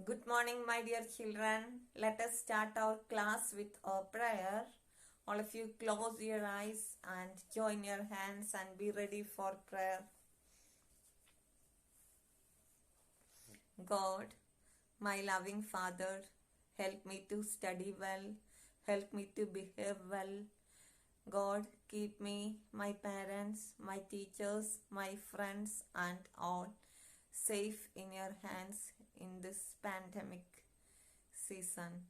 Good morning, my dear children. Let us start our class with a prayer. All of you close your eyes and join your hands and be ready for prayer. God, my loving Father, help me to study well, help me to behave well. God, keep me, my parents, my teachers, my friends, and all safe in your hands in this pandemic season.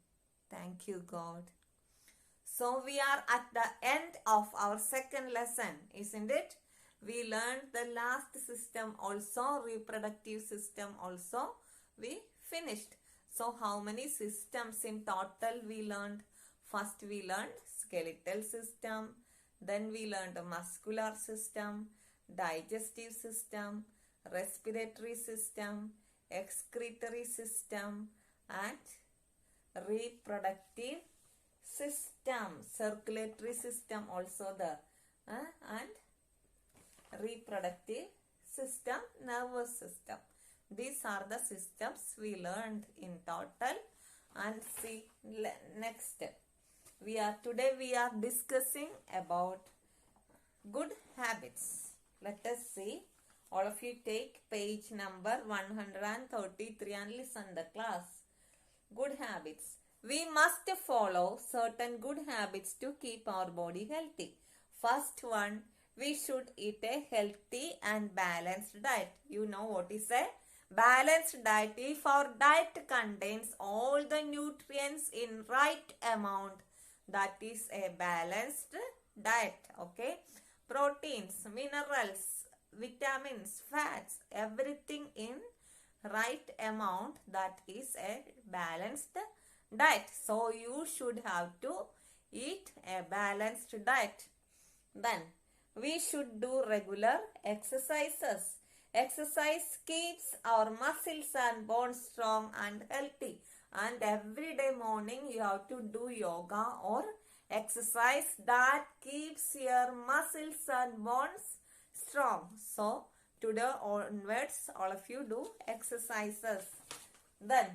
Thank you, God. So we are at the end of our second lesson, isn't it? We learned the last system also, reproductive system also. We finished. So how many systems in total we learned? First we learned skeletal system. Then we learned muscular system, digestive system, respiratory system, excretory system, and reproductive system, circulatory system also there, and reproductive system, nervous system. These are the systems we learned in total. And see next today we are discussing about good habits. Let us see. All of you take page number 133 and listen the class. Good habits. We must follow certain good habits to keep our body healthy. First one, we should eat a healthy and balanced diet. You know what is a balanced diet? If our diet contains all the nutrients in right amount, that is a balanced diet. Okay, proteins, minerals, vitamins, fats, everything in right amount, that is a balanced diet. So you should have to eat a balanced diet. Then we should do regular exercises. Exercise keeps our muscles and bones strong and healthy. And every day morning you have to do yoga or exercise that keeps your muscles and bones strong. So today onwards all of you do exercises. Then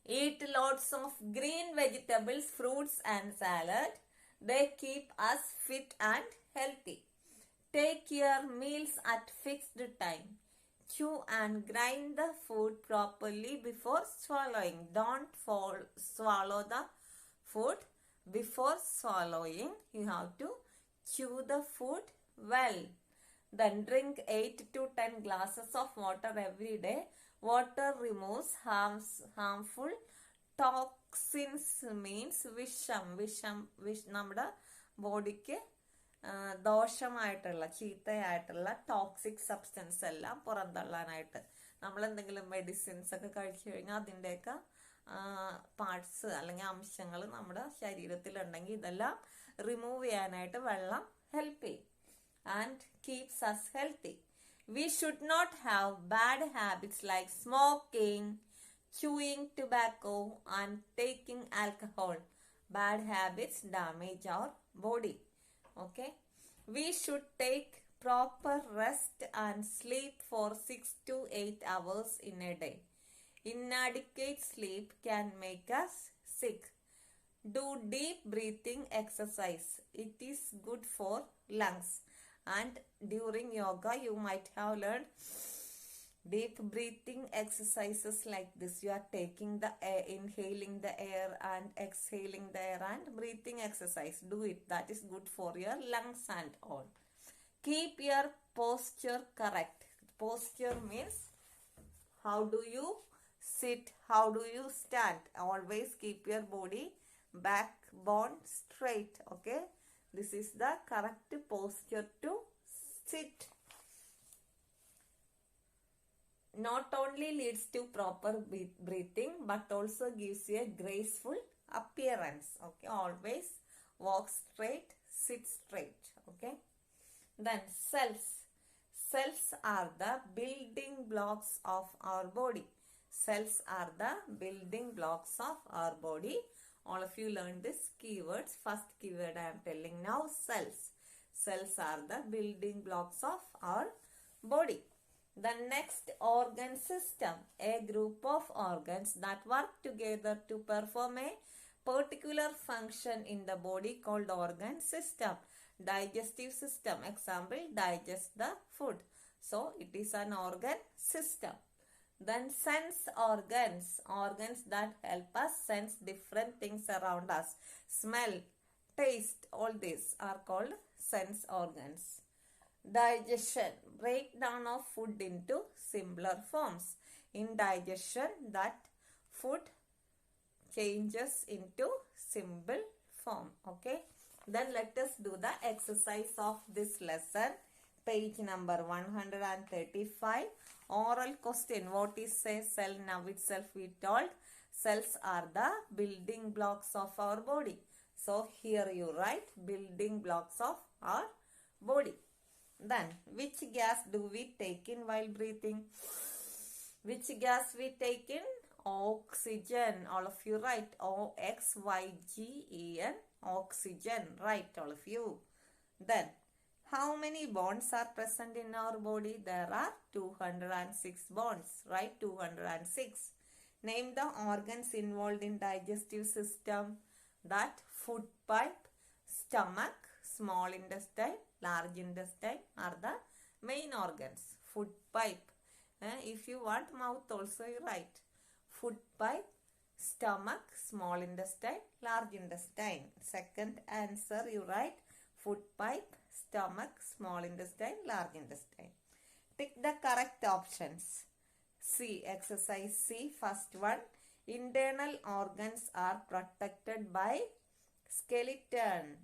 eat lots of green vegetables, fruits and salad. They keep us fit and healthy. Take your meals at fixed time. Chew and grind the food properly before swallowing. Don't swallow the food before swallowing. You have to chew the food well. Then drink 8 to 10 glasses of water every day. Water removes harmful toxins, means നമ്മുടെ ബോഡിക്ക് ദോഷമായിട്ടുള്ള ചീത്തയായിട്ടുള്ള toxic substance എല്ലാം പുറന്തള്ളാനായിട്ട് നമ്മൾ എന്തെങ്കിലും medicines ഒക്കെ കഴിച്ചു കഴിഞ്ഞാൽ അതിൻ്റെയൊക്കെ parts അല്ലെങ്കിൽ അംശങ്ങൾ നമ്മുടെ ശരീരത്തിലുണ്ടെങ്കിൽ ഇതെല്ലാം റിമൂവ് ചെയ്യാനായിട്ട് വെള്ളം ഹെൽപ്പ് ചെയ്യും and keeps us healthy. We should not have bad habits like smoking, chewing tobacco and taking alcohol. Bad habits damage our body. Okay? We should take proper rest and sleep for 6 to 8 hours in a day. Inadequate sleep can make us sick. Do deep breathing exercise. It is good for lungs. And during yoga you might have learned deep breathing exercises like this. You are taking the air, inhaling the air and exhaling the air, and breathing exercise. Do it. That is good for your lungs and all. Keep your posture correct. Posture means how do you sit, how do you stand. Always keep your body backbone straight. Okay, this is the correct posture to sit. Not only leads to proper breathing but also gives you a graceful appearance. Okay, always walk straight, sit straight. Okay, then cells are the building blocks of our body. Cells are the building blocks of our body. All of you learned this keywords. First keyword I am telling now, cells. Cells are the building blocks of our body. The next organ system, a group of organs that work together to perform a particular function in the body called organ system. Digestive system, example, digest the food. So it is an organ system. Then sense organs, organs that help us sense different things around us. Smell, taste, all these are called sense organs. Digestion, breakdown of food into simpler forms. In digestion, that food changes into simple form. Okay. Then let us do the exercise of this lesson. Page number 135. Oral question. What is a cell? Now itself we told. Cells are the building blocks of our body. So here you write building blocks of our body. Then which gas do we take in while breathing? Which gas we take in? Oxygen. All of you write OXYGEN. Oxygen. Right, all of you. Then how many bones are present in our body? There are 206 bones. Right, 206. Name the organs involved in digestive system. That food pipe, stomach, small intestine, large intestine are the main organs. Food pipe. If you want mouth also you write. Food pipe, stomach, small intestine, large intestine. Second answer you write food pipe, stomach, small intestine, large intestine. Tick the correct options. C. Exercise C. First one. Internal organs are protected by skeleton.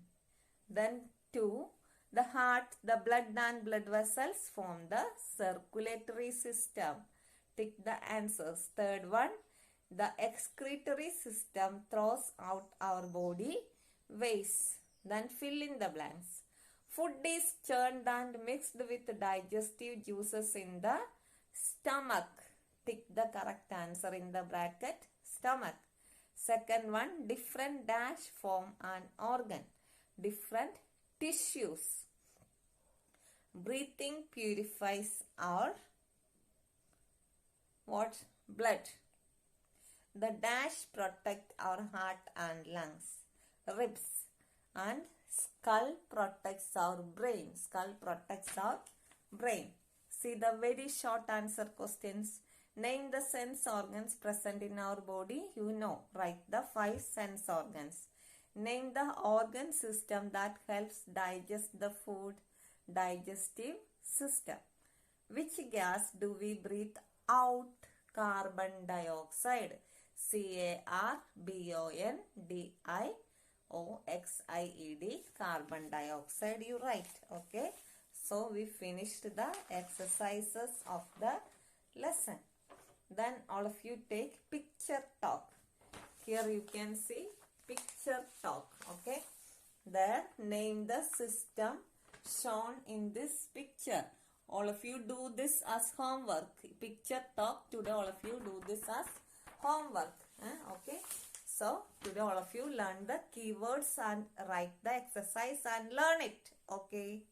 Then 2. The heart, the blood and blood vessels form the circulatory system. Tick the answers. Third one. The excretory system throws out our body waste. Then fill in the blanks. Food is churned and mixed with digestive juices in the stomach. Tick the correct answer in the bracket. Stomach. Second one. Different dash form an organ. Different tissues. Breathing purifies our what? Blood. The dash protect our heart and lungs. Ribs. And skull protects our brain. Skull protects our brain. See the very short answer questions. Name the sense organs present in our body. You know. Write the 5 sense organs. Name the organ system that helps digest the food. Digestive system. Which gas do we breathe out? Carbon dioxide. CARBONDIOXIED. Carbon dioxide you write. Okay. So we finished the exercises of the lesson. Then all of you take picture talk. Here you can see picture talk. Okay. There name the system shown in this picture. All of you do this as homework. Picture talk. Today all of you do this as homework. Okay. So today all of you learn the keywords and write the exercise and learn it. Okay.